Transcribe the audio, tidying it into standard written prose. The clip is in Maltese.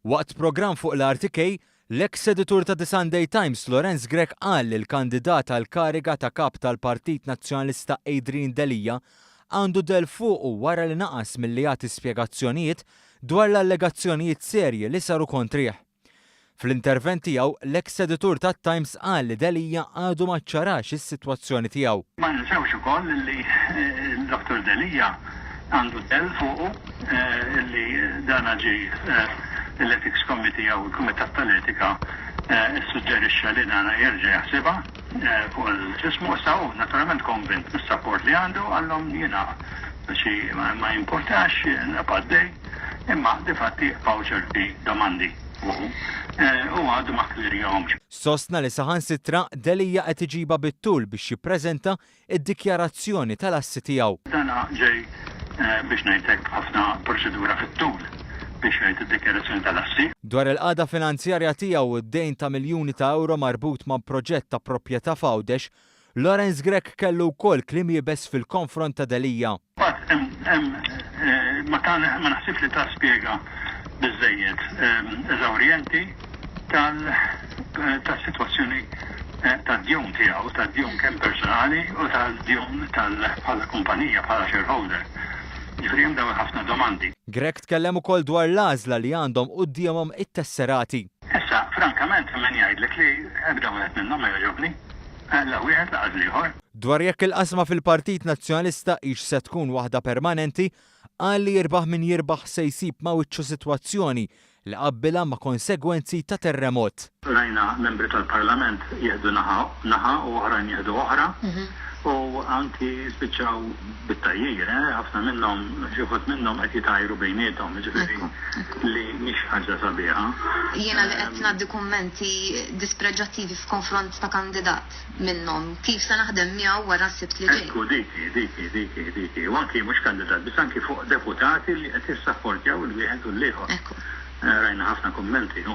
Waqt programm fuq l-RTK, l-eks editur ta' The Sunday Times Lorenz Grech qal li l-kandidat għal kariga ta' kap tal-Partit Nazzjonalista Adrian Delija għandu del fuqu wara li naqas milli jagħti spjegazzjonijiet dwar l-allegazzjonijiet serji li saru kontrih. Fl-intervent tiegħu l-eks editur tat-Times qal li Delija għadu ma ċċarax is-sitwazzjoni tiegħu. Ma ninsewx ukoll li l-Dr. Delija għandu del fuqu li dana ġej l-Ethics Committee jew il-Kumitat tal-Etika suġġerixxa li dana jerġa' jaħsibha fuq il-ġismu saw naturalment konvint mis-support li għandu għallhom jiena biex ma importax napaddej imma difatti bqgħu ċerti domandi u għadu ma klirjahomx. Sostna li saħansitra Delija qed iġiba bit-tul biex jippreżenta id-dikjarazzjoni tal-assi tiegħu. Dana ġej biex ngħidlek ħafna proċedura fit-tul biex jgħid id-dikjarazzjoni tal-assi. Dwar il-qagħda finanzjarja tiegħu d-dejn ta' miljuni ta' euro marbut ma' proġett ta' proprjetà f'Għawdex, Lorenz Grech kellu wkoll kliem jibes fil-konfront ta' Delija. Ma naħsib li ta' spjega biżżejjed eżawrjenti tas-sitwazzjoni tad-djun tiegħu, tad-djun kemm personali u tad-djun bħala kumpanija bħala shareholder. Ġifri daw ħafna domandi. Grech tkellem ukoll dwar l-għażla li għandhom qudiemhom it-tesserati. Issa, frankament, min jgħidlek li ebda wieħed minnhom ma jogħġobni. La wieħed laqgħa ieħor. Dwar jekk il-qasma fil-Partit Nazzjonalista hix se tkun waħda permanenti, qal li jirbaħ min jirbaħ se jsib ma' wiċċu sitwazzjoni li qabbilha ma' konsegwenzi ta' terremot. Rajna membri tal-Parlament jieħdu naħa u oħrajn jieħdu oħra. U anki spiċċaw bit-tajjir, ħafna minnhom ġiħut minnhom qed jitajru bejniethom, ġifieri li mhix ħaġa sabiħa. Jiena li qed ngħaddi kummenti dispreġġattivi f'konfront ta' kandidat minnhom. Kif se naħdem miegħu wara s-sibt li ġej? Ekku diki. U anki mhux kandidat, biss anki fuq deputati li qed jissapportjaw il-wieħed u l-ieħor. Rajna ħafna kummenti hu.